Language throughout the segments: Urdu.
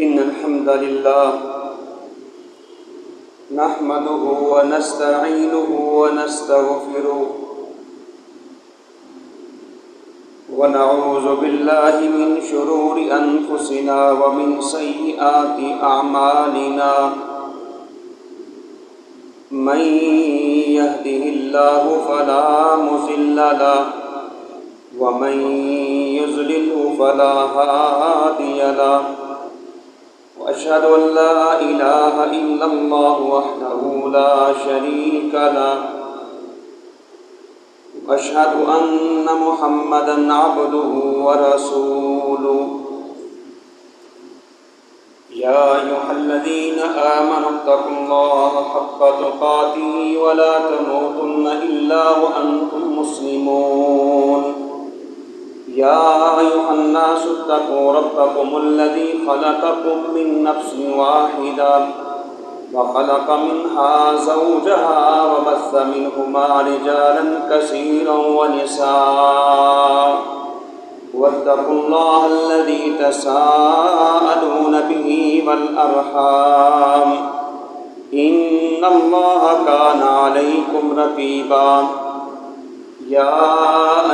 إن الحمد لله نحمده ونستعينه ونستغفره ونعوذ بالله من شرور أنفسنا ومن سيئات أعمالنا من يهده الله فلا مضل له ومن يضلل فلا هادي له وأشهد أن لا إله إلا الله وحده لا شريك له وأشهد أن محمدًا عبده ورسوله يا أيها الذين آمنوا اتقوا الله حق تقاته ولا تموتن إلا وأنتم مسلمون يا أيها الناس اتقوا ربكم الذي خلقكم من نفس واحدة وخلق منها زوجها وبث منهما رجالا كثيرا ونساء واتقوا الله الذي تساءلون به والأرحام إن الله كان عليكم رقيبا يا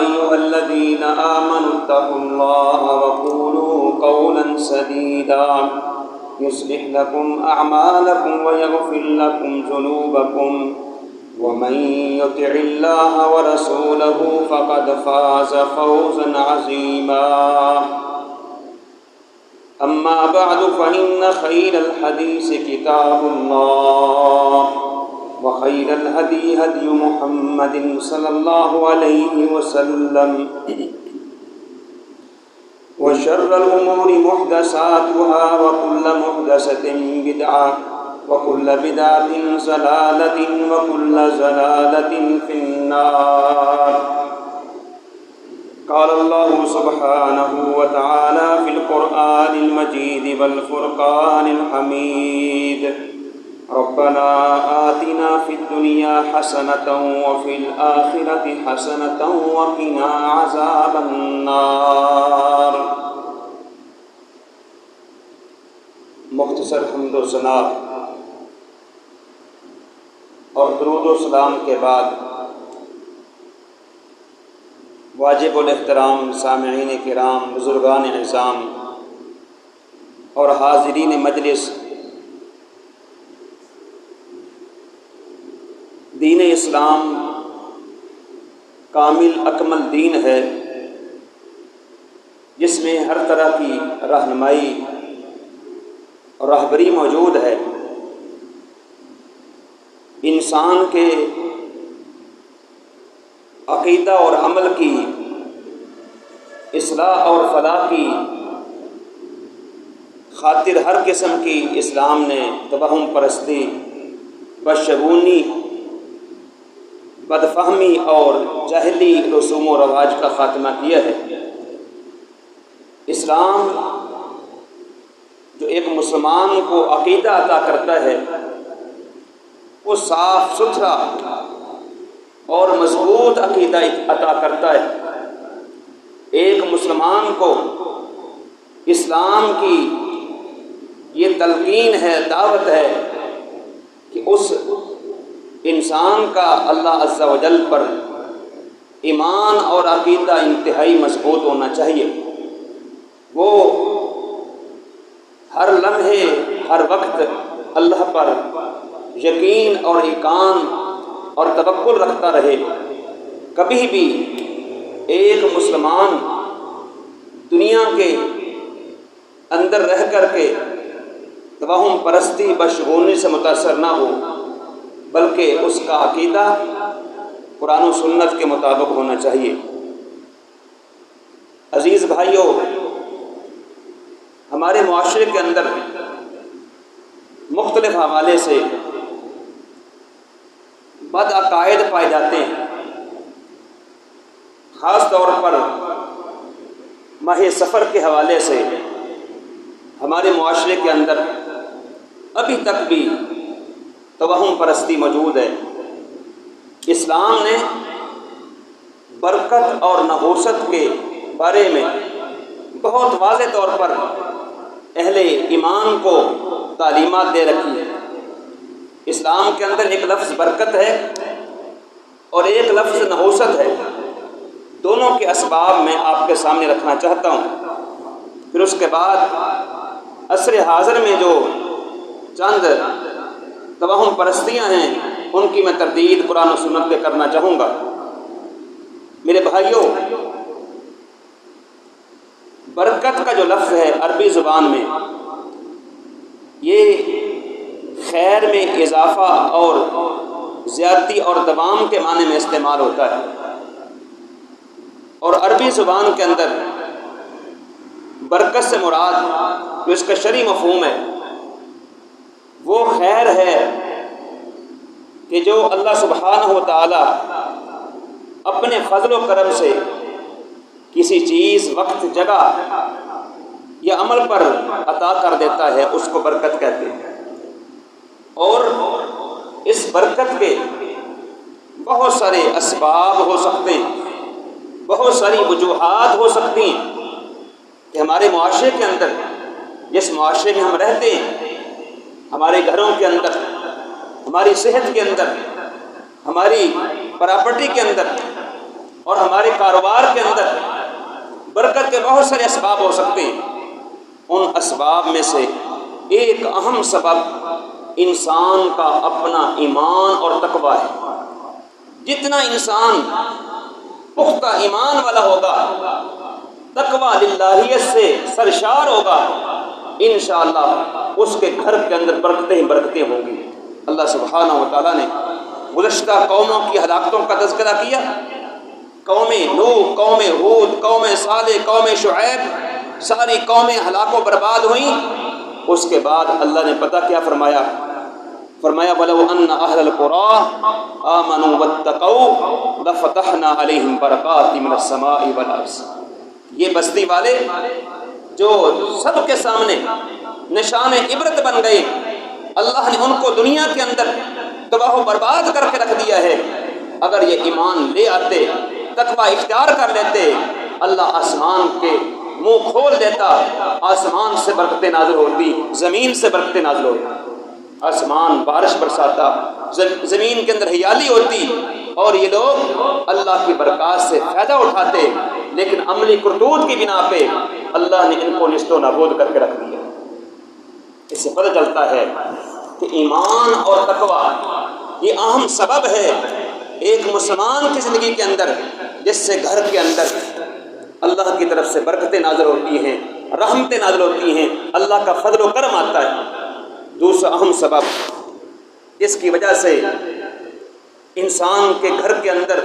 أيها الذين آمنوا اتقوا الله وقولوا قولا سديدا يصلح لكم أعمالكم ويغفر لكم ذنوبكم ومن يطع الله ورسوله فقد فاز فوزا عظيما أما بعد فإن خير الحديث كتاب الله وخير الهدي هدي محمد صلى الله عليه وسلم وشر الأمور محدثاتها وكل محدثة بدعة وكل بدعة ضلالة وكل ضلالة في النار قال الله سبحانه وتعالى في القرآن المجيد والفرقان الحميد ربنا آتنا في الدنيا حسنة وفي الآخرة حسنة وقنا عذاب النار۔ مختصر حمد و ثنا اور درود و سلام کے بعد واجب الاحترام سامعین کرام، بزرگان اعظام اور حاضرین مجلس، دین اسلام کامل اکمل دین ہے جس میں ہر طرح کی رہنمائی اور رہبری موجود ہے۔ انسان کے عقیدہ اور عمل کی اصلاح اور فلاح کی خاطر ہر قسم کی اسلام نے توہم پرستی، بدشگونی، بدفہمی اور جاہلی رسوم و رواج کا خاتمہ کیا ہے۔ اسلام جو ایک مسلمان کو عقیدہ عطا کرتا ہے وہ صاف ستھرا اور مضبوط عقیدہ عطا کرتا ہے۔ ایک مسلمان کو اسلام کی یہ تلقین ہے، دعوت ہے کہ اس انسان کا اللہ عز و جل پر ایمان اور عقیدہ انتہائی مضبوط ہونا چاہیے۔ وہ ہر لمحے ہر وقت اللہ پر یقین اور ایقان اور توکل رکھتا رہے۔ کبھی بھی ایک مسلمان دنیا کے اندر رہ کر کے توہم پرستی، بدشگونی سے متاثر نہ ہو، بلکہ اس کا عقیدہ قرآن و سنت کے مطابق ہونا چاہیے۔ عزیز بھائیوں، ہمارے معاشرے کے اندر مختلف حوالے سے بد عقائد پائے جاتے ہیں۔ خاص طور پر ماہ سفر کے حوالے سے ہمارے معاشرے کے اندر ابھی تک بھی توہم پرستی موجود ہے۔ اسلام نے برکت اور نحوست کے بارے میں بہت واضح طور پر اہل ایمان کو تعلیمات دے رکھی ہے۔ اسلام کے اندر ایک لفظ برکت ہے اور ایک لفظ نحوست ہے، دونوں کے اسباب میں آپ کے سامنے رکھنا چاہتا ہوں۔ پھر اس کے بعد عصر حاضر میں جو چند توہم پرستیاں ہیں ان کی میں تردید قرآن و سنت پہ کرنا چاہوں گا۔ میرے بھائیوں، برکت کا جو لفظ ہے عربی زبان میں، یہ خیر میں اضافہ اور زیادتی اور دوام کے معنی میں استعمال ہوتا ہے، اور عربی زبان کے اندر برکت سے مراد جو اس کا شرعی مفہوم ہے وہ خیر ہے کہ جو اللہ سبحانہ و تعالی اپنے فضل و کرم سے کسی چیز، وقت، جگہ یا عمل پر عطا کر دیتا ہے اس کو برکت کہتے ہیں۔ اور اس برکت کے بہت سارے اسباب ہو سکتے ہیں، بہت ساری وجوہات ہو سکتی ہیں کہ ہمارے معاشرے کے اندر، جس معاشرے میں ہم رہتے ہیں، ہمارے گھروں کے اندر، ہماری صحت کے اندر، ہماری پراپرٹی کے اندر اور ہمارے کاروبار کے اندر برکت کے بہت سارے اسباب ہو سکتے ہیں۔ ان اسباب میں سے ایک اہم سبب انسان کا اپنا ایمان اور تقوی ہے۔ جتنا انسان پختہ ایمان والا ہوگا، تقوی للہیت سے سرشار ہوگا، انشاءاللہ اس کے گھر کے اندر برکتیں ہی برکتیں ہوں گی۔ اللہ سبحانہ و تعالیٰ نے گزشتہ قوموں کی ہلاکتوں کا تذکرہ کیا، قوم نوح، قوم ہود، قوم صالح، قوم شعیب، ساری قومیں ہلاک و برباد ہوئیں۔ اس کے بعد اللہ نے پتہ کیا فرمایا؟ فرمایا وَلَوْ أَنَّ أَهْلَ الْقُرَىٰ آمَنُوا وَاتَّقَوْا لَفَتَحْنَا عَلَيْهِمْ بَرَكَاتٍ مِّنَ السَّمَاءِ وَالْأَرْضِ۔ یہ بستی والے جو سب کے سامنے نشان عبرت بن گئے، اللہ نے ان کو دنیا کے اندر تباہ و برباد کر کے رکھ دیا ہے۔ اگر یہ ایمان لے آتے، تقوی اختیار کر لیتے، اللہ آسمان کے منہ کھول دیتا، آسمان سے برکتیں نازل ہوتی، زمین سے برکتیں نازل ہوتی، آسمان بارش برساتا، زمین کے اندر ہریالی ہوتی، اور یہ لوگ اللہ کی برکات سے فائدہ اٹھاتے، لیکن عملی کرتوت کی بنا پہ اللہ نے ان کو نیست و نابود کر کے رکھ دیا۔ اس سے پتہ چلتا ہے کہ ایمان اور تقوی یہ اہم سبب ہے ایک مسلمان کی زندگی کے اندر، جس سے گھر کے اندر اللہ کی طرف سے برکتیں نازل ہوتی ہیں، رحمتیں نازل ہوتی ہیں، اللہ کا فضل و کرم آتا ہے۔ دوسرا اہم سبب جس کی وجہ سے انسان کے گھر کے اندر،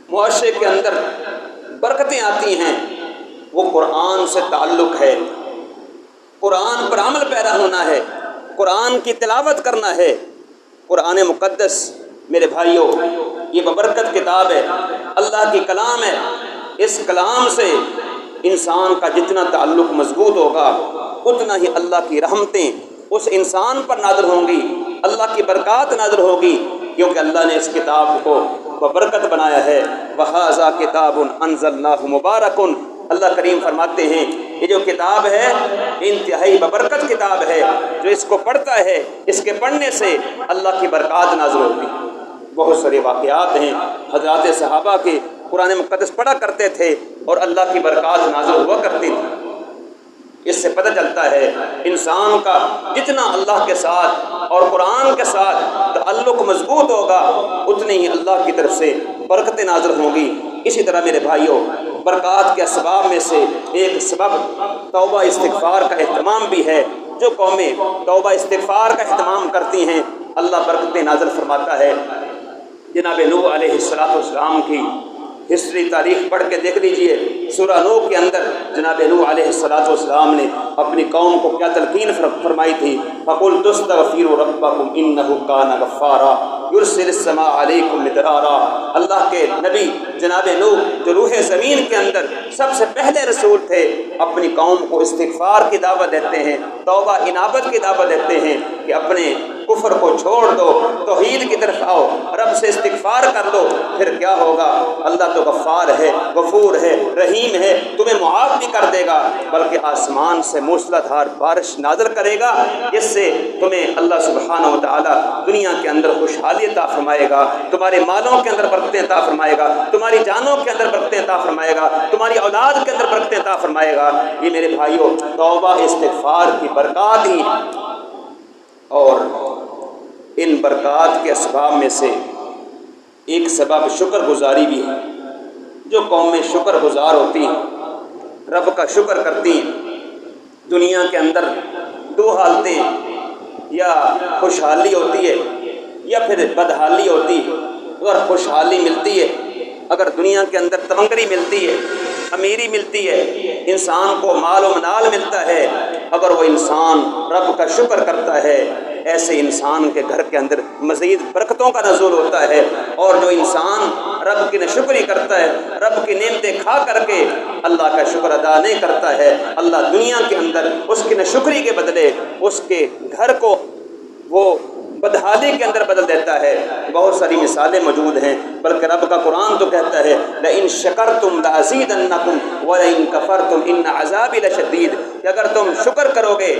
معاشرے کے اندر برکتیں آتی ہیں، وہ قرآن سے تعلق ہے، قرآن پر عمل پیرا ہونا ہے، قرآن کی تلاوت کرنا ہے۔ قرآن مقدس میرے بھائیوں یہ ببرکت کتاب ہے، اللہ کی کلام ہے۔ اس کلام سے انسان کا جتنا تعلق مضبوط ہوگا اتنا ہی اللہ کی رحمتیں اس انسان پر نازل ہوں گی، اللہ کی برکات نازل ہوگی، کیونکہ اللہ نے اس کتاب کو ببرکت بنایا ہے۔ وَهَذَا كِتَابٌ أَنزَلْنَاهُ مُبَارَكٌ، اللہ کریم فرماتے ہیں یہ جو کتاب ہے انتہائی ببرکت کتاب ہے، جو اس کو پڑھتا ہے اس کے پڑھنے سے اللہ کی برکات نازل ہوگی۔ بہت سارے واقعات ہیں حضرات صحابہ کے، قرآن مقدس پڑھا کرتے تھے اور اللہ کی برکات نازل ہوا کرتی تھی۔ اس سے پتہ چلتا ہے انسان کا جتنا اللہ کے ساتھ اور قرآن کے ساتھ تعلق مضبوط ہوگا اتنی ہی اللہ کی طرف سے برکتیں نازل ہوں گی۔ اسی طرح میرے بھائیوں برکات کے اسباب میں سے ایک سبب توبہ استغفار کا اہتمام بھی ہے۔ جو قومیں توبہ استغفار کا اہتمام کرتی ہیں اللہ برکتیں نازل فرماتا ہے۔ جناب نوح علیہ السلام کی ہسٹری، تاریخ پڑھ کے دیکھ لیجئے، سورہ نوح کے اندر جناب نوح علیہ السلام نے اپنی قوم کو کیا تلقین فرمائی تھی؟ فَقُلْتُ اسْتَغْفِرُوا رَبَّكُمْ إِنَّهُ كَانَ غَفَّارًا يُرْسِلِ السَّمَاءَ عَلَيْكُمْ مِدْرَارًا۔ اللہ کے نبی جناب نوح جو روح زمین کے اندر سب سے پہلے رسول تھے، اپنی قوم کو استغفار کی دعوت دیتے ہیں، توبہ انابت کی دعوت دیتے ہیں کہ اپنے کفر کو چھوڑ دو، توحید کی طرف آؤ، رب سے استغفار کر لو، پھر کیا ہوگا؟ اللہ تو غفار ہے، غفور ہے، رحیم ہے، تمہیں معاف بھی کر دے گا، بلکہ آسمان سے موسلا دھار بارش نازل کرے گا، جس سے تمہیں اللہ سبحانہ و تعالی دنیا کے اندر خوشحالی عطا فرمائے گا، تمہارے مالوں کے اندر برکتیں عطا فرمائے گا، تمہاری جانوں کے اندر برکتیں عطا فرمائے گا، تمہاری اولاد کے اندر برکتیں عطا فرمائے گا۔ یہ میرے بھائیوں توبہ استغفار کی برکات ہی، اور ان برکات کے اسباب میں سے ایک سبب شکر گزاری بھی ہے۔ جو قومیں شکر گزار ہوتی ہیں، رب کا شکر کرتی ہیں، دنیا کے اندر دو حالتیں، یا خوشحالی ہوتی ہے یا پھر بدحالی ہوتی ہے۔ اگر خوشحالی ملتی ہے، اگر دنیا کے اندر تمنگری ملتی ہے، امیری ملتی ہے، انسان کو مال و منال ملتا ہے، اگر وہ انسان رب کا شکر کرتا ہے، ایسے انسان کے گھر کے اندر مزید برکتوں کا نزول ہوتا ہے۔ اور جو انسان رب کی ناشکری کرتا ہے، رب کی نعمتیں کھا کر کے اللہ کا شکر ادا نہیں کرتا ہے، اللہ دنیا کے اندر اس کی ناشکری کے بدلے اس کے گھر کو وہ بدحالی کے اندر بدل دیتا ہے۔ بہت ساری مثالیں موجود ہیں، بلکہ رب کا قرآن تو کہتا ہے لئن شکرتم لازیدنکم ولئن کفرتم ان عذابی لشدید، کہ اگر تم شکر کرو گے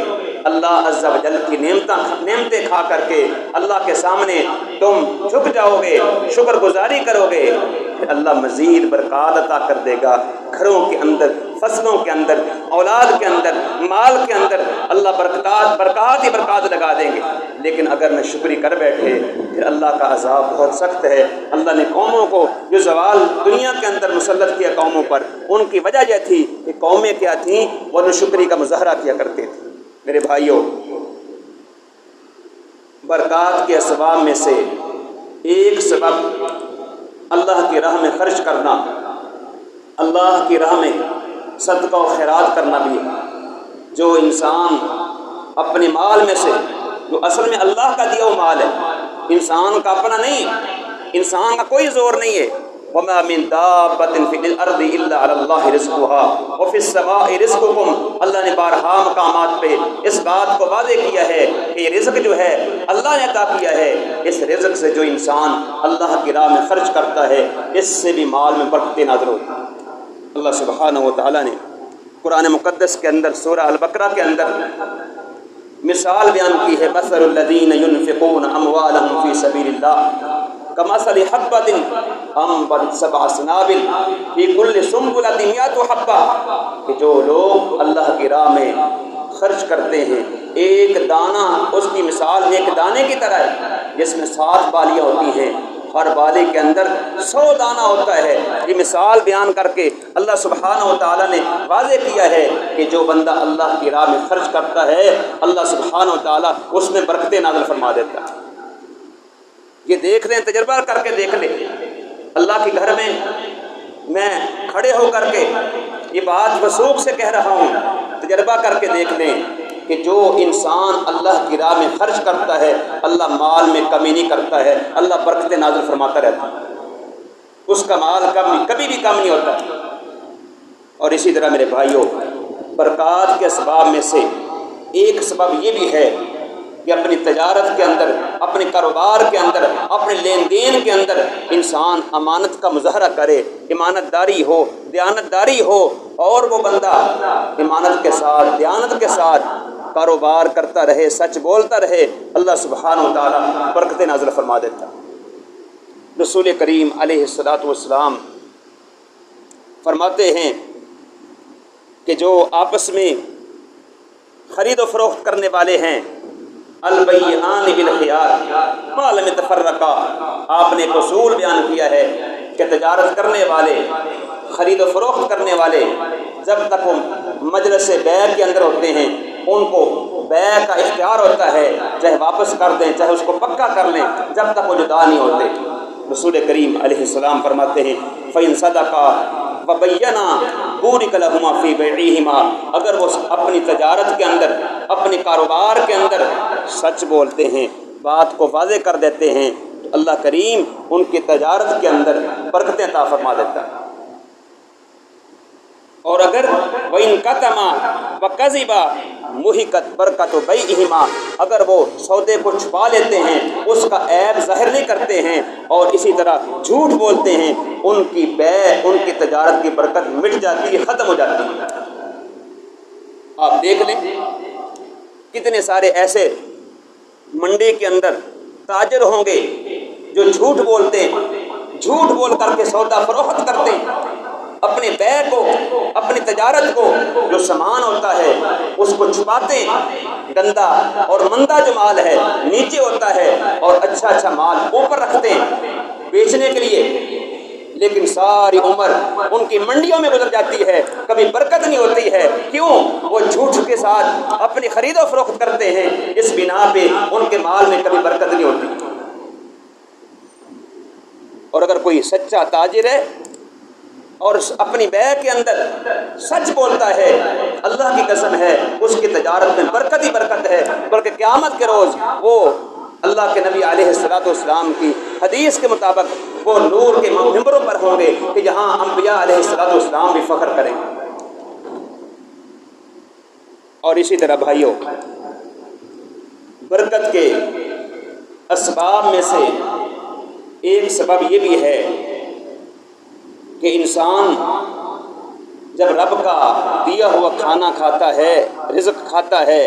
اللہ عز و جل کی نعمتیں کھا کر کے اللہ کے سامنے تم جھک جاؤ گے، شکر گزاری کرو گے، پھر اللہ مزید برکات عطا کر دے گا، گھروں کے اندر، فصلوں کے اندر، اولاد کے اندر، مال کے اندر اللہ برکات ہی برکات لگا دیں گے۔ لیکن اگر نہ شکری کر بیٹھے پھر اللہ کا عذاب بہت سخت ہے۔ اللہ نے قوموں کو جو زوال دنیا کے اندر مسلط کیا قوموں پر، ان کی وجہ یہ تھی کہ قومیں کیا تھیں؟ وہ ناشکری کا مظاہرہ کیا کرتے تھے۔ میرے بھائیوں، برکات کے اسباب میں سے ایک سبب اللہ کی راہ میں خرچ کرنا، اللہ کی راہ میں صدقہ و خیرات کرنا بھی ہے۔ جو انسان اپنے مال میں سے، جو اصل میں اللہ کا دیا ہوا مال ہے، انسان کا اپنا نہیں، انسان کا کوئی زور نہیں ہے، وَمَا مِن دَابَّةٍ فِي الْأَرْضِ إِلَّا عَلَى اللَّهِ رِزْقُهَا وَفِي السَّمَاءِ رِزْقُكُمْ۔ اللہ نے بارہا مقامات پہ اس بات کو واضح کیا ہے کہ یہ رزق جو ہے اللہ نے عطا کیا ہے، اس رزق سے جو انسان اللہ کی راہ میں خرچ کرتا ہے اس سے بھی مال میں برکتیں نازل ہوتی ہیں۔ اللہ سبحانہ و تعالیٰ نے قرآن مقدس کے اندر سورہ البقرہ کے اندر مثال بیان کی ہے، مثل الذین ينفقون اموالهم فی سبیل اللہ کمثل حبۃ انبتت سبع سنابل فی کل سنبلۃ مئۃ حبۃ، کہ جو لوگ اللہ کی راہ میں خرچ کرتے ہیں، ایک دانہ اس کی مثال ایک دانے کی طرح ہے جس میں 7 بالیاں ہوتی ہیں، ہر بالی کے اندر 100 دانہ ہوتا ہے۔ یہ مثال بیان کر کے اللہ سبحانہ و تعالیٰ نے واضح کیا ہے کہ جو بندہ اللہ کی راہ میں خرچ کرتا ہے اللہ سبحانہ و تعالیٰ اس میں برکتیں نازل فرما دیتا ہے۔ یہ دیکھ لیں، تجربہ کر کے دیکھ لیں، اللہ کے گھر میں کھڑے ہو کر کے یہ بات وثوق سے کہہ رہا ہوں، تجربہ کر کے دیکھ لیں کہ جو انسان اللہ کی راہ میں خرچ کرتا ہے اللہ مال میں کمی نہیں کرتا ہے، اللہ برکتیں نازل فرماتا رہتا ہے، اس کا مال کبھی بھی کم نہیں ہوتا۔ اور اسی طرح میرے بھائیوں، برکات کے اسباب میں سے ایک سبب یہ بھی ہے کہ اپنی تجارت کے اندر، اپنے کاروبار کے اندر، اپنے لین دین کے اندر انسان امانت کا مظاہرہ کرے، امانت داری ہو، دیانت داری ہو، اور وہ بندہ امانت کے ساتھ، دیانت کے ساتھ کاروبار کرتا رہے، سچ بولتا رہے، اللہ سبحانہ و تعالیٰ برکتیں نازل فرما دیتا۔ رسول کریم علیہ الصلاۃ والسلام فرماتے ہیں کہ جو آپس میں خرید و فروخت کرنے والے ہیں، البیعان بالخیار ما لم یتفرقا، آپ نے ایک اصول بیان کیا ہے کہ تجارت کرنے والے، خرید و فروخت کرنے والے جب تک وہ مجلس بیع کے اندر ہوتے ہیں ان کو بیع کا اختیار ہوتا ہے، چاہے واپس کر دیں چاہے اس کو پکا کر لیں، جب تک وہ جدا نہیں ہوتے۔ رسول کریم علیہ السلام فرماتے ہیں فَإِن صَدَقَا وَبَيَّنَا بُورِكَ لَهُمَا فِي بَيْعِهِمَا، اگر وہ اپنی تجارت کے اندر، اپنے کاروبار کے اندر سچ بولتے ہیں، بات کو واضح کر دیتے ہیں، تو اللہ کریم ان کی تجارت کے اندر برکتیں عطا فرما دیتا ہے۔ اور اگر وَإِن كَتَمَا وَكَذِبَا مُحِقَتْ بَرَكَتُ بَيْعِهِمَا، اگر وہ سودے کو چھپا لیتے ہیں، اس کا عیب ظاہر نہیں کرتے ہیں اور اسی طرح جھوٹ بولتے ہیں، ان کی بیع، ان کی تجارت کی برکت مٹ جاتی ہے، ختم ہو جاتی ہے۔ آپ دیکھ لیں کتنے سارے ایسے منڈی کے اندر تاجر ہوں گے جو جھوٹ بولتے ہیں، جھوٹ بول کر کے سودا فروخت کرتے ہیں، اپنے بیع کو، اپنی تجارت کو، جو سامان ہوتا ہے اس کو چھپاتے ہیں، گندا اور مندہ جو مال ہے نیچے ہوتا ہے اور اچھا اچھا مال اوپر رکھتے ہیں بیچنے کے لیے، لیکن ساری عمر ان کی منڈیوں میں گزر جاتی ہے، کبھی برکت نہیں ہوتی ہے۔ کیوں؟ وہ جھوٹ کے ساتھ اپنی خرید و فروخت کرتے ہیں، اس بنا پہ ان کے مال میں کبھی برکت نہیں ہوتی۔ اور اگر کوئی سچا تاجر ہے اور اپنی بیع کے اندر سچ بولتا ہے، اللہ کی قسم ہے اس کی تجارت میں برکت ہی برکت ہے، بلکہ قیامت کے روز وہ اللہ کے نبی علیہ السلام کی حدیث کے مطابق وہ نور کے ممبروں پر ہوں گے کہ جہاں انبیاء علیہ السلام بھی فخر کریں۔ اور اسی طرح بھائیوں، برکت کے اسباب میں سے ایک سبب یہ بھی ہے کہ انسان جب رب کا دیا ہوا کھانا کھاتا ہے، رزق کھاتا ہے،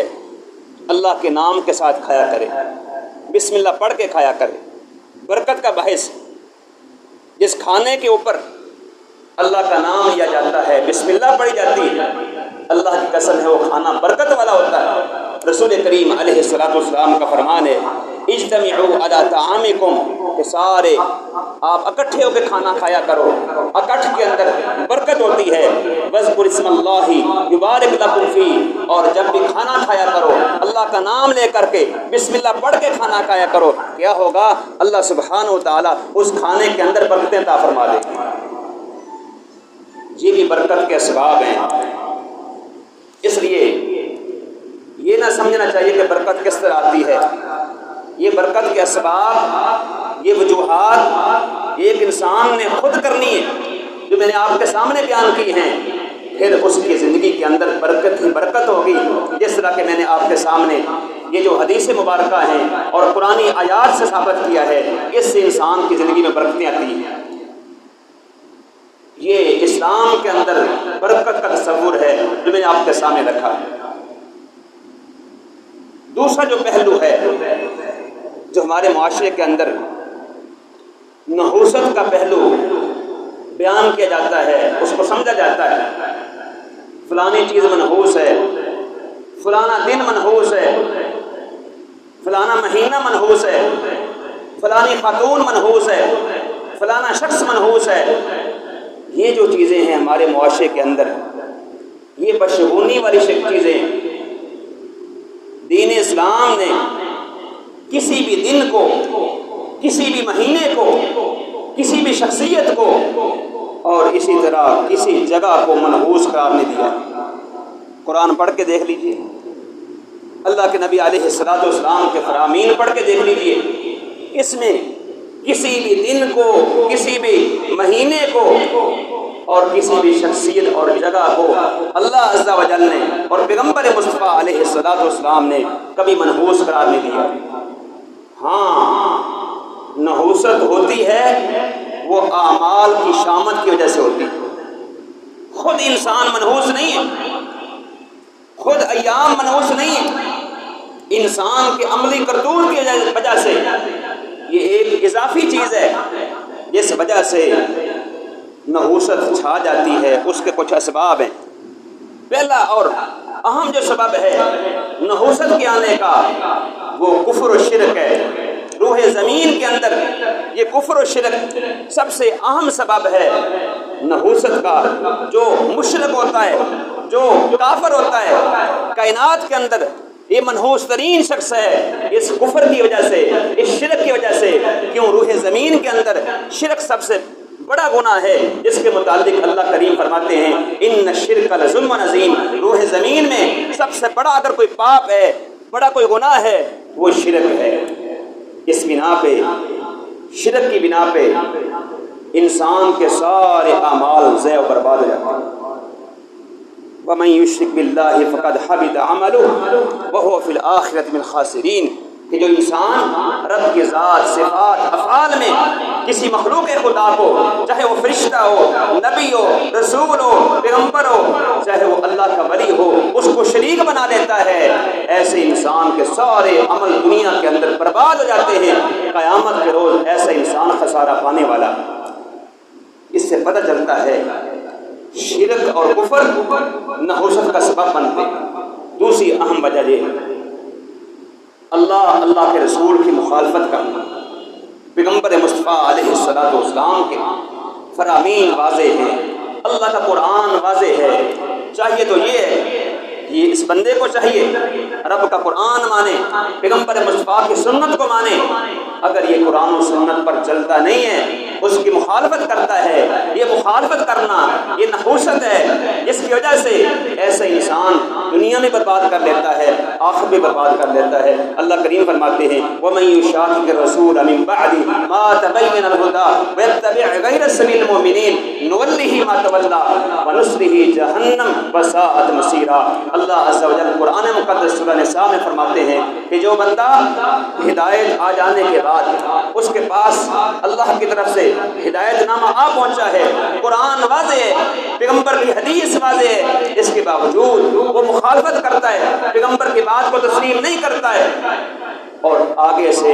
اللہ کے نام کے ساتھ کھایا کرے، بسم اللہ پڑھ کے کھایا کرے۔ برکت کا باعث جس کھانے کے اوپر اللہ کا نام لیا جاتا ہے، بسم اللہ پڑھی جاتی ہے، اللہ کی قسم ہے وہ کھانا برکت والا ہوتا ہے۔ رسول کریم علیہ السلام کا فرمان ہے، اجتمعوا علی طعامکم، کہ سارے آپ اکٹھے ہو کے کھانا کھایا کرو، اکٹھ کے اندر برکت ہوتی ہے۔ واذکروا اسم اللہ یبارک لکم فیہ، اور جب بھی کھانا کھایا کرو اللہ کا نام لے کر کے بسم اللہ پڑھ کے کھانا کھایا کرو، کیا ہوگا؟ اللہ سبحانہ و تعالیٰ اس کھانے کے اندر برکتیں عطا فرما دے گا۔ یہ بھی برکت کے اسباب ہیں۔ اس لیے یہ نہ سمجھنا چاہیے کہ برکت کس طرح آتی ہے۔ یہ برکت کے اسباب، یہ وجوہات ایک انسان نے خود کرنی ہے، جو میں نے آپ کے سامنے بیان کی ہیں، پھر اس کی زندگی کے اندر برکت ہی برکت ہوگی۔ جس طرح کہ میں نے آپ کے سامنے یہ جو حدیث مبارکہ ہیں اور قرآنی آیات سے ثابت کیا ہے، اس سے انسان کی زندگی میں برکتیں آتی ہیں۔ یہ اسلام کے اندر برکت کا تصور ہے جو میں نے آپ کے سامنے رکھا ہے۔ دوسرا جو پہلو ہے جو ہمارے معاشرے کے اندر نحوست کا پہلو بیان کیا جاتا ہے، اس کو سمجھا جاتا ہے، فلانی چیز منحوس ہے، فلانا دن منحوس ہے، فلانا مہینہ منحوس ہے، فلانی خاتون منحوس ہے، فلانا شخص منحوس ہے۔ یہ جو چیزیں ہیں ہمارے معاشرے کے اندر، یہ بشگونی والی چیزیں، دین اسلام نے کسی بھی دن کو، کسی بھی مہینے کو، کسی بھی شخصیت کو اور اسی طرح کسی جگہ کو منحوس قرار نہیں دیا۔ قرآن پڑھ کے دیکھ لیجئے، اللہ کے نبی علیہ السلام کے فرامین پڑھ کے دیکھ لیجئے، اس میں کسی بھی دن کو، کسی بھی مہینے کو اور کسی بھی شخصیت اور جگہ کو اللہ عز و جل نے اور پیغمبر مصطفیٰ علیہ السلام نے کبھی منحوس قرار نہیں دیا۔ ہاں، نحوست ہوتی ہے وہ اعمال کی شامت کی وجہ سے ہوتی ہے، خود انسان منحوس نہیں ہے، خود ایام منحوس نہیں ہے، انسان کے عملی کرتوت کی وجہ سے یہ ایک اضافی چیز ہے جس وجہ سے نحوست چھا جاتی ہے۔ اس کے کچھ اسباب ہیں۔ پہلا اور اہم جو سبب ہے نحوست کے آنے کا وہ کفر و شرک ہے۔ روح زمین کے اندر یہ کفر و شرک سب سے اہم سبب ہے نحوست کا۔ جو مشرک ہوتا ہے، جو کافر ہوتا ہے کائنات کے اندر، یہ منحوس ترین شخص ہے اس کفر کی وجہ سے، اس شرک کی وجہ سے۔ کیوں؟ روح زمین کے اندر شرک سب سے بڑا گناہ ہے، جس کے متعلق اللہ کریم فرماتے ہیں ان الشرک لظلم عظیم، روح زمین میں سب سے بڑا اگر کوئی پاپ ہے، بڑا کوئی گناہ ہے، وہ شرک ہے۔ اس بنا پہ، شرک کی بنا پہ انسان کے سارے اعمال ضائع و برباد ہو جاتے ہیں۔ وَمَن يُشْرِكْ بِاللَّهِ فَقَدْ حَبِطَ عَمَلُهُ وَهُوَ فِي الْآخِرَةِ مِنَ الْخَاسِرِينَ، کہ جو انسان رب کی ذات، صفات، افعال میں کسی مخلوق خدا کو، چاہے وہ فرشتہ ہو، نبی ہو، رسول ہو، پیغمبر ہو، چاہے وہ اللہ کا ولی ہو، اس کو شریک بنا لیتا ہے، ایسے انسان کے سارے عمل دنیا کے اندر برباد ہو جاتے ہیں، قیامت کے روز ایسا انسان خسارہ پانے والا۔ اس سے پتہ چلتا ہے شرک اور کفر نحوست کا سبب بنتے۔ دوسری اہم وجہ یہ اللہ کے رسول کی مخالفت کرنا۔ پیغمبر مصطفیٰ علیہ السلام کے فرامین واضح ہیں، اللہ کا قرآن واضح ہے۔ چاہیے تو یہ ہے، یہ اس بندے کو چاہیے رب کا قرآن مانے، پیغمبر مصطفیٰ کی سنت کو مانے۔ اگر یہ قرآن و سنت پر چلتا نہیں ہے، اس کی مخالفت کرتا ہے، یہ مخالفت کرنا یہ نحوست ہے، جس کی وجہ سے ایسا انسان دنیا میں برباد کر لیتا ہے، آخرت میں برباد کر لیتا ہے۔ اللہ کریم فرماتے ہیں وَمَن يُشَاقِقِ الرَّسُولَ مِن بَعْدِ مَا تَبَيَّنَ الْهُدَىٰ وَيَتَّبِعْ غَيْرَ سَبِيلِ الْمُؤْمِنِينَ نُوَلِّهِ مَا تَوَلَّىٰ وَنُصْلِهِ جَهَنَّمَ وَسَاءَتْ مَصِيرًا۔ اللہ عز و جل قرآن مقدس سورہ نساء میں فرماتے ہیں کہ جو بندہ ہدایت آ جانے کے بعد اس کے پاس اللہ کی طرف سے ہدایت نامہ آ پہنچا ہے، قرآن واضح ہے، پیغمبر کی حدیث واضح ہے، اس کے باوجود وہ مخالفت کرتا ہے، پیغمبر کی بات کو تسلیم نہیں کرتا ہے، اور آگے سے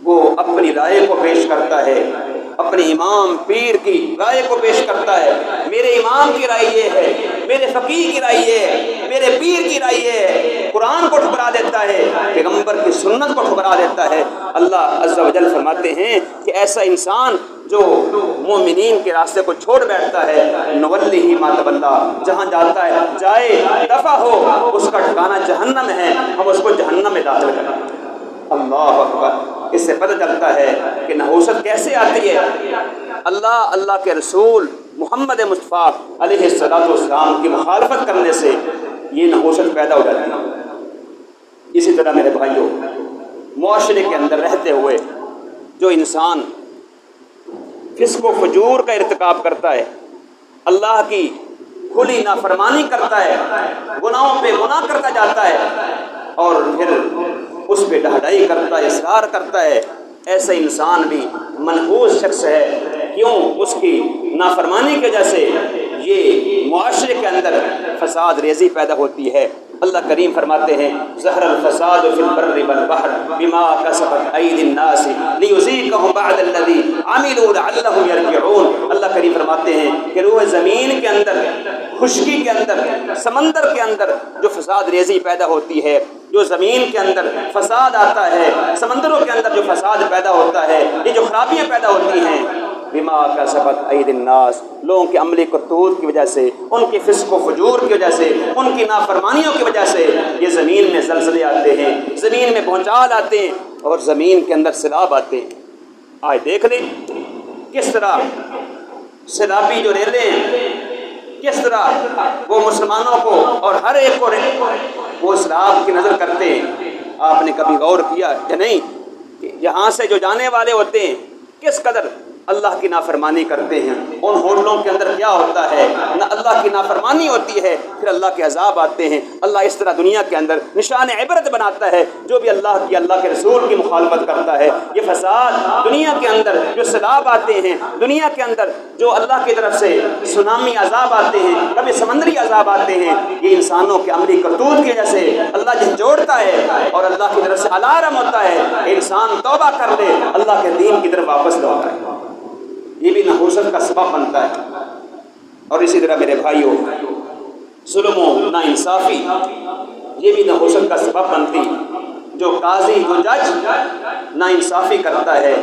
وہ اپنی رائے کو پیش کرتا ہے، اپنے امام پیر کی رائے کو پیش کرتا ہے، میرے امام کی رائے یہ ہے، میرے فقیہ کی رائے یہ ہے، میرے پیر کی رائے یہ ہے، قرآن کو ٹھکرا دیتا ہے، پیغمبر کی سنت کو ٹھکرا دیتا ہے۔ اللہ عز و جل فرماتے ہیں کہ ایسا انسان جو مومنین کے راستے کو چھوڑ بیٹھتا ہے، نوَلِّهِ مَا تَوَلَّىٰ، جہاں جاتا ہے جائے دفع ہو، اس کا ٹھکانہ جہنم ہے، ہم اس کو جہنم میں داخل کریں۔ اللہ اکبر۔ اس سے پتہ چلتا ہے کہ نحوست کیسے آتی ہے۔ اللہ کے رسول محمد مصطفیٰ علیہ السلام کی مخالفت کرنے سے یہ نحوست پیدا ہو جاتی ہے۔ اسی طرح میرے بھائیوں، معاشرے کے اندر رہتے ہوئے جو انسان فسق و فجور کا ارتکاب کرتا ہے، اللہ کی کھلی نافرمانی کرتا ہے، گناہوں پہ گناہ کرتا جاتا ہے، اور پھر اس پہ ڈھڑائی کرتا ہے، اصرار کرتا ہے، ایسا انسان بھی منحوس شخص ہے۔ کیوں؟ اس کی نافرمانی کی وجہ سے یہ معاشرے کے اندر فساد ریزی پیدا ہوتی ہے۔ اللہ کریم فرماتے ہیں ظہر الفساد فی البر والبحر بما کسبت ایدی الناس لیذیقہم بعد الذی عملوا لعلہم یرجعون۔ اللہ کریم فرماتے ہیں کہ روح زمین کے اندر، خشکی کے اندر، سمندر کے اندر جو فساد ریزی پیدا ہوتی ہے، جو زمین کے اندر فساد آتا ہے، سمندروں کے اندر جو فساد پیدا ہوتا ہے، یہ جو خرابیاں پیدا ہوتی ہیں، بما کسبت ایدی الناس، لوگوں کے عملی کرتوت کی وجہ سے، ان کے فسق و فجور کی وجہ سے، ان کی نافرمانیوں کی وجہ سے یہ زمین میں زلزلے آتے ہیں، زمین میں بھونچال آتے ہیں، اور زمین کے اندر سیلاب آتے ہیں۔ آج دیکھ لیں کس طرح سیلابی جو ریلیں ہیں، کس طرح وہ مسلمانوں کو اور ہر ایک کو وہ سیلاب کی نظر کرتے ہیں۔ آپ نے کبھی غور کیا کہ نہیں کہ یہاں سے جو جانے والے ہوتے ہیں کس قدر اللہ کی نافرمانی کرتے ہیں؟ ان ہوٹلوں کے اندر کیا ہوتا ہے؟ نہ اللہ کی نافرمانی ہوتی ہے، پھر اللہ کے عذاب آتے ہیں۔ اللہ اس طرح دنیا کے اندر نشان عبرت بناتا ہے جو بھی اللہ کے رسول کی مخالفت کرتا ہے۔ یہ فساد دنیا کے اندر جو سیلاب آتے ہیں، دنیا کے اندر جو اللہ کی طرف سے سونامی عذاب آتے ہیں، کبھی سمندری عذاب آتے ہیں، یہ انسانوں کے عملی کرتوت کی وجہ سے اللہ جھنجھوڑتا ہے، اور اللہ کی طرف سے الارم ہوتا ہے کہ انسان توبہ کر لے، اللہ کے دین کی طرف واپس لوٹ آئے۔ یہ بھی نحوست کا سبب بنتا ہے۔ اور اسی طرح میرے بھائیوں، ظلم و ناانصافی یہ بھی نحوست کا سبب بنتی۔ جو قاضی، جو جج ناانصافی کرتا ہے،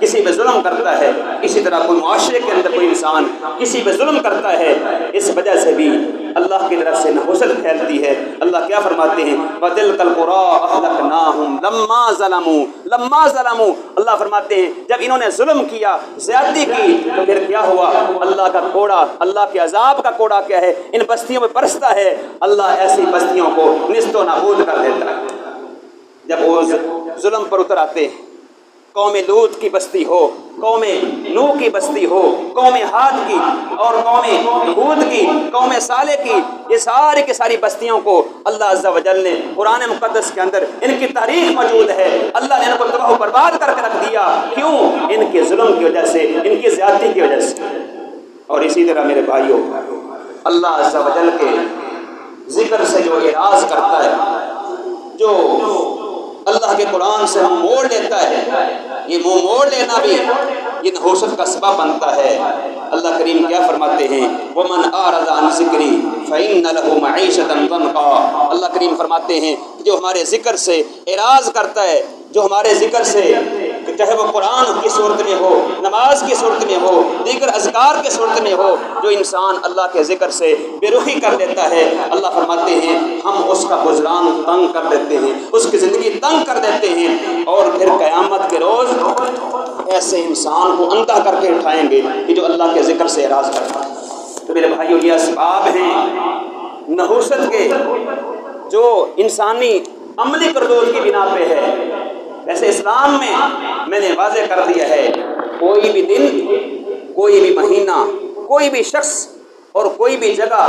کسی پہ ظلم کرتا ہے، اسی طرح کوئی معاشرے کے اندر کوئی انسان کسی پہ ظلم کرتا ہے، اس وجہ سے بھی اللہ کی طرف سے نحوست پھیلتی ہے۔ اللہ کیا فرماتے ہیں وَتِلْكَ الْقُرَىٰ أَهْلَكْنَاهُمْ لَمَّا ظَلَمُوا۔ اللہ فرماتے ہیں جب انہوں نے ظلم کیا، زیادتی کی، تو پھر کیا ہوا؟ اللہ کا کوڑا، اللہ کے عذاب کا کوڑا کیا ہے؟ ان بستیوں میں برستا ہے۔ اللہ ایسی بستیوں کو نیست و نابود کر دیتا ہے۔ جب وہ ظلم پر اتر آتے ہیں، قوم لوط کی بستی ہو، قوم نوح کی بستی ہو، قوم عاد کی اور قوم ہود کی، قوم صالح کی، یہ ساری کی ساری بستیوں کو اللہ عز و جل نے قرآن مقدس کے اندر ان کی تاریخ موجود ہے، اللہ نے ان کو تباہ و برباد کر کے رکھ دیا۔ کیوں؟ ان کے ظلم کی وجہ سے، ان کی زیادتی کی وجہ سے۔ اور اسی طرح میرے بھائیوں، اللہ عز و جل کے ذکر سے جو اعراض کرتا ہے، جو اللہ کے قرآن سے ہم موڑ لیتا ہے، یہ منہ موڑ لینا بھی یہ نحوست کا سبب بنتا ہے۔ اللہ کریم کیا فرماتے ہیں؟ وَمَنْ أَعْرَضَ عَنْ ذِكْرِي فَإِنَّ لَهُ مَعِيشَةً ضَنْكًا۔ اللہ کریم فرماتے ہیں جو ہمارے ذکر سے اعراض کرتا ہے، جو ہمارے ذکر سے، چاہے وہ قرآن کی صورت میں ہو، نماز کی صورت میں ہو، دیگر اذکار کی صورت میں ہو، جو انسان اللہ کے ذکر سے بے رخی کر لیتا ہے، اللہ فرماتے ہیں ہم اس کا گزران تنگ کر دیتے ہیں، اس کی زندگی تنگ کر دیتے ہیں، اور پھر قیامت کے روز ایسے انسان کو اندھا کر کے اٹھائیں گے کہ جو اللہ کے ذکر سے اعراض کرتا ہے۔ تو میرے بھائیوں، یہ اسباب ہیں نحوست کے جو انسانی عملی کردور کی بنا پہ ہے۔ ویسے اسلام میں نے واضح کر دیا ہے، کوئی بھی دن، کوئی بھی مہینہ، کوئی بھی شخص اور کوئی بھی جگہ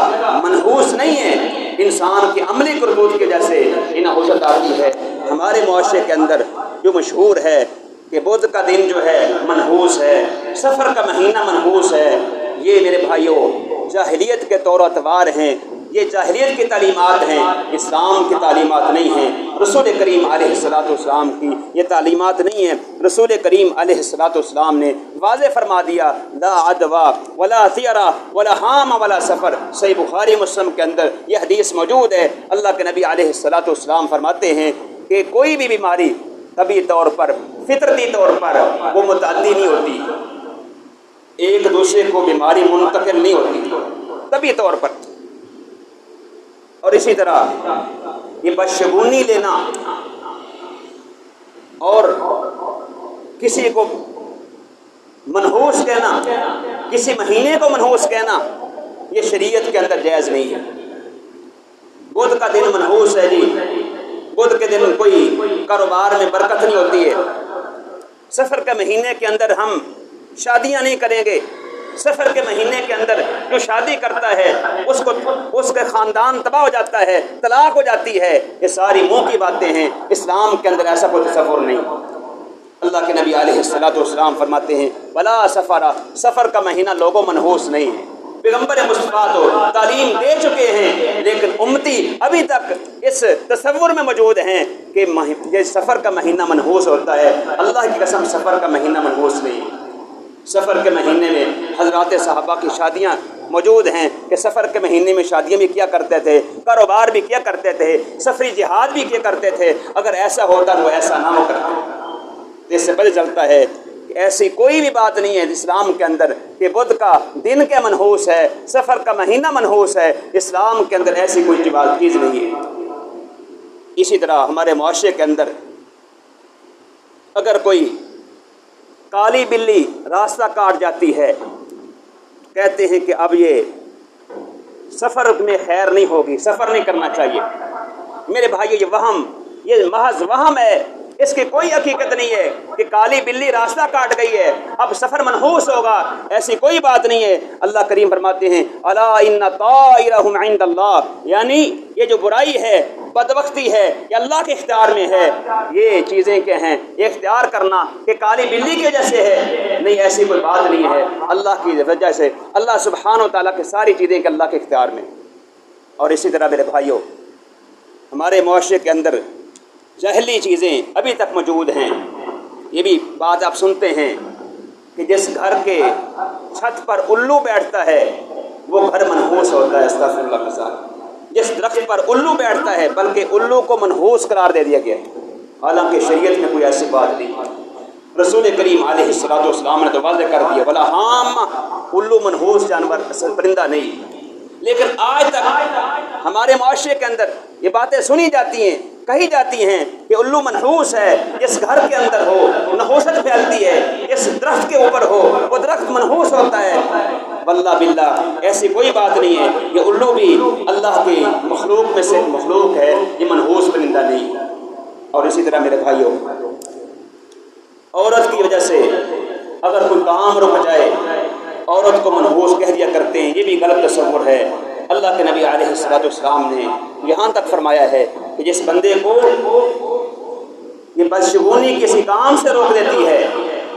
منحوس نہیں ہے۔ انسان کی عملی کردور کی وجہ سے یہ نحوست آتی ہے۔ ہمارے معاشرے کے اندر جو مشہور ہے کہ بدھ کا دن جو ہے منحوس ہے، سفر کا مہینہ منحوس ہے، یہ میرے بھائیوں جاہلیت کے طور و اطوار ہیں، یہ جاہلیت کی تعلیمات ہیں، اسلام کی تعلیمات نہیں ہیں، رسول کریم علیہ السلام کی یہ تعلیمات نہیں ہیں۔ رسول کریم علیہ السلام نے واضح فرما دیا، لا عدوا ولا طیرہ ولا حام ولا سفر۔ صحیح بخاری مسلم کے اندر یہ حدیث موجود ہے۔ اللہ کے نبی علیہ السلام فرماتے ہیں کہ کوئی بھی بیماری طبعی طور پر، فطرتی طور پر وہ متعدی نہیں ہوتی، ایک دوسرے کو بیماری منتقل نہیں ہوتی طبعی طور پر۔ اور اسی طرح یہ بدشگونی لینا اور کسی کو منحوس کہنا، کسی مہینے کو منحوس کہنا، یہ شریعت کے اندر جائز نہیں ہے۔ بدھ کا دن منحوس ہے جی، بدھ کے دن کوئی کاروبار میں برکت نہیں ہوتی ہے، سفر کے مہینے کے اندر ہم شادیاں نہیں کریں گے، سفر کے مہینے کے اندر جو شادی کرتا ہے اس کے خاندان تباہ ہو جاتا ہے، طلاق ہو جاتی ہے۔ یہ ساری منہ کی باتیں ہیں، اسلام کے اندر ایسا کوئی تصور نہیں۔ اللہ کے نبی علیہ السلام فرماتے ہیں ولا سفر، سفر کا مہینہ لوگوں منحوس نہیں ہے۔ پیغمبر مصطفیٰ تو تعلیم دے چکے ہیں، لیکن امتی ابھی تک اس تصور میں موجود ہیں کہ یہ سفر کا مہینہ منحوس ہوتا ہے۔ اللہ کی قسم سفر کا مہینہ منحوس نہیں ہے۔ سفر کے مہینے میں حضرات صحابہ کی شادیاں موجود ہیں کہ سفر کے مہینے میں شادیاں بھی کیا کرتے تھے، کاروبار بھی کیا کرتے تھے، سفری جہاد بھی کیا کرتے تھے۔ اگر ایسا ہوتا تو ایسا نہ ہو کرتے۔ اس سے پتہ چلتا ہے کہ ایسی کوئی بھی بات نہیں ہے اسلام کے اندر کہ بدھ کا دن کے منحوس ہے، سفر کا مہینہ منحوس ہے۔ اسلام کے اندر ایسی کوئی چیز نہیں ہے۔ اسی طرح ہمارے معاشرے کے اندر اگر کوئی کالی بلی راستہ کاٹ جاتی ہے، کہتے ہیں کہ اب یہ سفر میں خیر نہیں ہوگی، سفر نہیں کرنا چاہیے۔ میرے بھائیو، یہ وہم، یہ محض وہم ہے، اس کی کوئی حقیقت نہیں ہے کہ کالی بلی راستہ کاٹ گئی ہے اب سفر منحوس ہوگا، ایسی کوئی بات نہیں ہے۔ اللہ کریم فرماتے ہیں الا ان طائرهم عند اللہ، یعنی یہ جو برائی ہے، بدبختی ہے، یہ اللہ کے اختیار میں ہے۔ یہ چیزیں کیا ہیں؟ یہ اختیار کرنا کہ کالی بلی کی وجہ سے ہے، نہیں، ایسی کوئی بات نہیں ہے۔ اللہ کی وجہ سے، اللہ سبحانہ و تعالیٰ کی ساری چیزیں کہ اللہ کے اختیار میں۔ اور اسی طرح میرے بھائیوں، ہمارے معاشرے کے اندر جہلی چیزیں ابھی تک موجود ہیں۔ یہ بھی بات آپ سنتے ہیں کہ جس گھر کے چھت پر الو بیٹھتا ہے وہ گھر منحوس ہوتا ہے۔ استغفر اللہ کا ساتھ، جس درخت پر الو بیٹھتا ہے بلکہ الو کو منحوس قرار دے دیا گیا، حالانکہ شریعت میں کوئی ایسی بات نہیں۔ رسول کریم علیہ السلام نے تو واضح کر دیا ولا حام، الو منحوس جانور پرندہ نہیں۔ لیکن آج تک ہمارے معاشرے کے اندر یہ باتیں سنی جاتی ہیں، کہی جاتی ہیں کہ الو منحوس ہے، جس گھر کے اندر ہو نحوست پھیلتی ہے، جس درخت کے اوپر ہو وہ درخت منحوس ہوتا ہے۔ واللہ باللہ ایسی کوئی بات نہیں ہے۔ یہ الو بھی اللہ کی مخلوق میں سے مخلوق ہے، یہ منحوس پرندہ نہیں۔ اور اسی طرح میرے بھائیوں، عورت کی وجہ سے اگر کوئی کام رک جائے عورت کو منحوس کہہ دیا کرتے ہیں، یہ بھی غلط تصور ہے۔ اللہ کے نبی علیہ الصلوۃ والسلام نے یہاں تک فرمایا ہے کہ جس بندے کو یہ بدشگونی کسی کام سے روک دیتی ہے،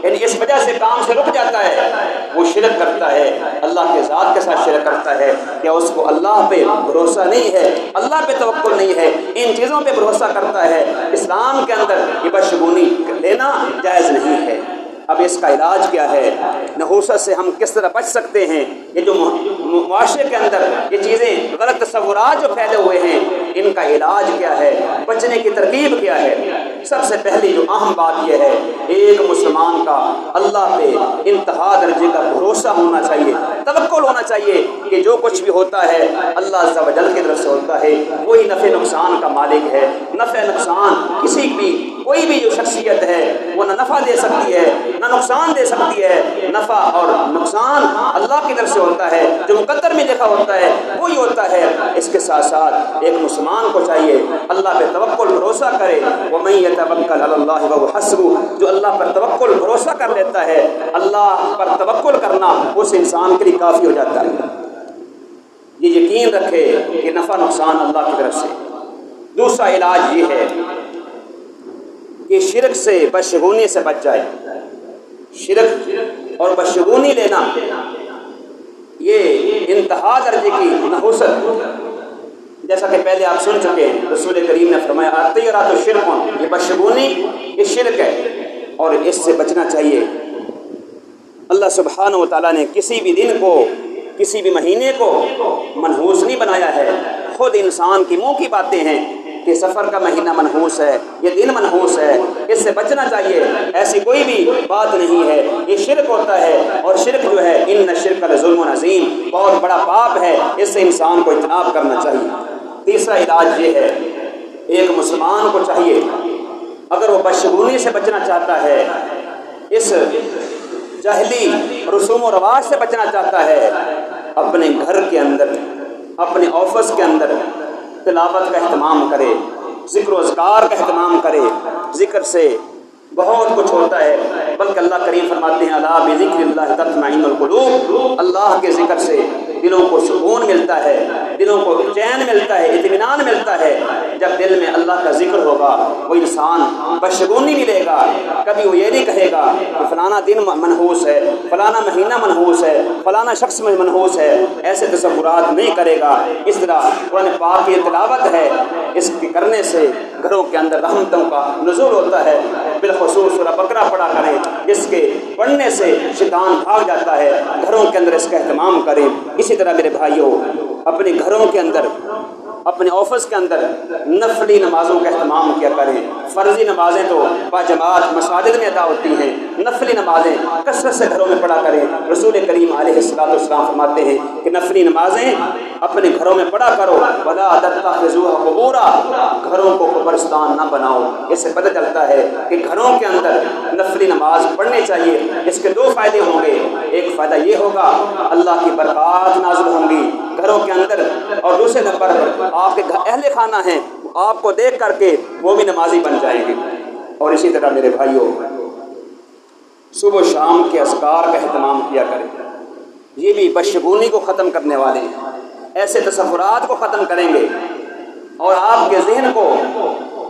یعنی اس وجہ سے کام سے رک جاتا ہے، وہ شرک کرتا ہے، اللہ کے ذات کے ساتھ شرک کرتا ہے، یا اس کو اللہ پہ بھروسہ نہیں ہے، اللہ پہ توکل نہیں ہے، ان چیزوں پہ بھروسہ کرتا ہے۔ اسلام کے اندر یہ بدشگونی لینا جائز نہیں ہے۔ اب اس کا علاج کیا ہے؟ نحوست سے ہم کس طرح بچ سکتے ہیں؟ یہ جو معاشرے کے اندر یہ چیزیں غلط تصورات جو پھیلے ہوئے ہیں، ان کا علاج کیا ہے؟ بچنے کی ترکیب کیا ہے؟ سب سے پہلی جو اہم بات یہ ہے، ایک مسلمان کا اللہ پہ انتہا درجے کا بھروسہ ہونا چاہیے، توکل ہونا چاہیے کہ جو کچھ بھی ہوتا ہے اللہ عز و جل کی طرف سے ہوتا ہے، کوئی نفع نقصان کا مالک ہے۔ نفع نقصان کسی بھی کوئی بھی جو شخصیت ہے وہ نہ نفع دے سکتی ہے نہ نقصان دے سکتی ہے۔ نفع اور نقصان اللہ کی طرف سے ہوتا ہے، جو مقدر میں لکھا ہوتا ہے وہی ہوتا ہے۔ اس کے ساتھ ساتھ ایک مسلمان کو چاہیے اللہ پہ توکل بھروسہ کرے۔ وَمَن يَتَوَكَّلْ عَلَى اللَّهِ وَهُوَ حَسْبُهُ، جو اللہ پر توکل بھروسہ کر لیتا ہے، اللہ پر توکل کرنا اس انسان کے لیے کافی ہو جاتا ہے۔ یہ یقین رکھے کہ نفع نقصان اللہ کی طرف سے۔ دوسرا علاج یہ ہے کہ شرک سے بدشگونی سے بچ جائے۔ شرک اور بدشگونی لینا یہ انتہا درجے کی نحوست، جیسا کہ پہلے آپ سن چکے ہیں، رسول کریم نے فرمایا الطیرۃ شرک، یہ بدشگونی یہ شرک ہے اور اس سے بچنا چاہیے۔ اللہ سبحانہ و تعالیٰ نے کسی بھی دن کو کسی بھی مہینے کو منحوس نہیں بنایا ہے، خود انسان کی منہ کی باتیں ہیں کہ سفر کا مہینہ منحوس ہے، یہ دن منحوس ہے، اس سے بچنا چاہیے۔ ایسی کوئی بھی بات نہیں ہے، یہ شرک ہوتا ہے، اور شرک جو ہے ان الشرک لظلم عظیم، بہت بڑا پاپ ہے، اس سے انسان کو اجتناب کرنا چاہیے۔ تیسرا علاج یہ ہے، ایک مسلمان کو چاہیے اگر وہ بدشگونی سے بچنا چاہتا ہے، اس جاہلی رسوم و رواج سے بچنا چاہتا ہے، اپنے گھر کے اندر اپنے آفس کے اندر تلاوت کا اہتمام کرے، ذکر و اذکار کا اہتمام کرے۔ ذکر سے بہت کچھ ہوتا ہے، بلکہ اللہ کریم فرماتے ہیں الا بذکر اللہ تطمئن القلوب، اللہ کے ذکر سے دلوں کو سکون ملتا ہے، دلوں کو چین ملتا ہے، اطمینان ملتا ہے۔ جب دل میں اللہ کا ذکر ہوگا وہ انسان بدشگونی نہیں لے گا، کبھی وہ یہ نہیں کہے گا کہ فلانا دن منحوس ہے، فلانا مہینہ منحوس ہے، فلانا شخص میں منحوس ہے، ایسے تصورات نہیں کرے گا۔ اس طرح قرآن پاک کی تلاوت ہے، اس کے کرنے سے گھروں کے اندر رحمتوں کا نزول ہوتا ہے۔ بالخصوص سورہ بقرہ پڑھا کریں، جس کے پڑھنے سے شیطان بھاگ جاتا ہے، گھروں کے اندر اس کا اہتمام کریں۔ اسی طرح میرے بھائیوں، اپنے گھروں کے اندر اپنے آفس کے اندر نفلی نمازوں کا اہتمام کیا کریں۔ فرضی نمازیں تو باجماعت مساجد میں ادا ہوتی ہیں، نفلی نمازیں کثرت سے گھروں میں پڑھا کریں۔ رسول کریم علیہ الصلوۃ والسلام فرماتے ہیں کہ نفلی نمازیں اپنے گھروں میں پڑھا کرو، ولا تتخذوها قبورا، گھروں کو قبرستان نہ بناؤ۔ اس سے پتہ چلتا ہے کہ گھروں کے اندر نفلی نماز پڑھنی چاہیے۔ اس کے دو فائدے ہوں گے، ایک فائدہ یہ ہوگا اللہ کی برکات نازل ہوں گی گھروں کے اندر، اور دوسرے نمبر آپ کے اہل خانہ ہیں، آپ کو دیکھ کر کے وہ بھی نمازی بن جائیں گے۔ اور اسی طرح میرے بھائیوں، صبح و شام کے اذکار کا اہتمام کیا کریں، یہ بھی بدشگونی کو ختم کرنے والے ہیں، ایسے تصورات کو ختم کریں گے اور آپ کے ذہن کو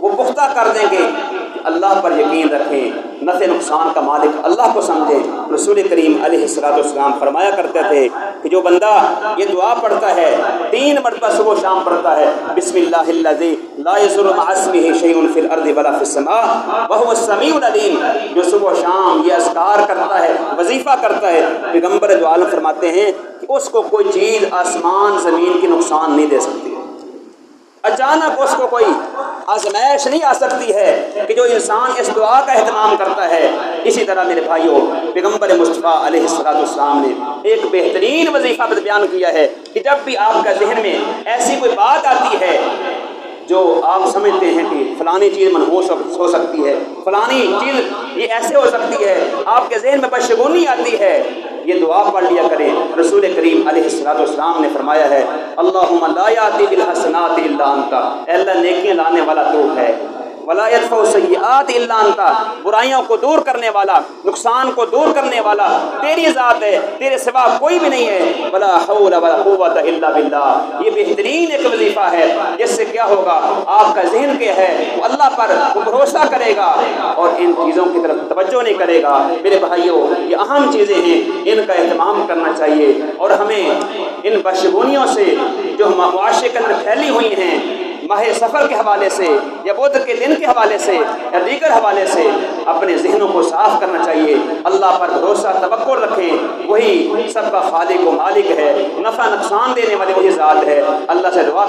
وہ پختہ کر دیں گے کہ اللہ پر یقین رکھیں، نفع نقصان کا مالک اللہ کو سمجھیں۔ رسول کریم علیہ الصلوۃ والسلام فرمایا کرتے تھے کہ جو بندہ یہ دعا پڑھتا ہے، 3 مرتبہ صبح و شام پڑھتا ہے، بسم اللہ الذی لا یضر مع اسمہ شیء فی الارض ولا فی السماء وهو السمیع العلیم، جو صبح و شام یہ اذکار کرتا ہے، وظیفہ کرتا ہے، پیغمبر دو عالم فرماتے ہیں کہ اس کو کوئی چیز آسمان زمین کی نقصان نہیں دے سکتی، اچانک اس کو کوئی آزمائش نہیں آ سکتی ہے کہ جو انسان اس دعا کا اہتمام کرتا ہے۔ اسی طرح میرے بھائیوں، پیغمبر مصطفیٰ علیہ الصلوۃ والسلام نے ایک بہترین وظیفہ بیان کیا ہے کہ جب بھی آپ کا ذہن میں ایسی کوئی بات آتی ہے جو آپ سمجھتے ہیں کہ فلانی چیز منحوس ہو سکتی ہے، فلانی چیز یہ ایسے ہو سکتی ہے، آپ کے ذہن میں بدشگونی آتی ہے، یہ دعا پڑھ لیا کریں۔ رسول کریم علیہ الصلوۃ والسلام نے فرمایا ہے اللہم لا یاتی بالحسنات الا انت، اے اللہ نیکیاں لانے والا تو ہے، ولا يدفع السیئات الا انت، برائیوں کو دور کرنے والا، نقصان کو دور کرنے والا تیری ذات ہے، تیرے سوا کوئی بھی نہیں ہے۔ ولا حول ولا قوت الا باللہ، یہ بہترین ایک وظیفہ ہے جس سے کیا ہوگا، آپ کا ذہن کیا ہے وہ اللہ پر وہ بھروسہ کرے گا اور ان چیزوں کی طرف توجہ نہیں کرے گا۔ میرے بھائیوں، یہ اہم چیزیں ہیں، ان کا اہتمام کرنا چاہیے، اور ہمیں ان بدشگونیوں سے جو معاشرے کے اندر پھیلی ہوئی ہیں، ماہ سفر کے حوالے سے یا بدھ کے دن کے حوالے سے یا دیگر حوالے سے، اپنے ذہنوں کو صاف کرنا چاہیے۔ اللہ پر بھروسہ توکل رکھیں، وہی سب کا خالق و مالک ہے، نفع نقصان دینے والے وہی ذات ہے۔ اللہ سے دعا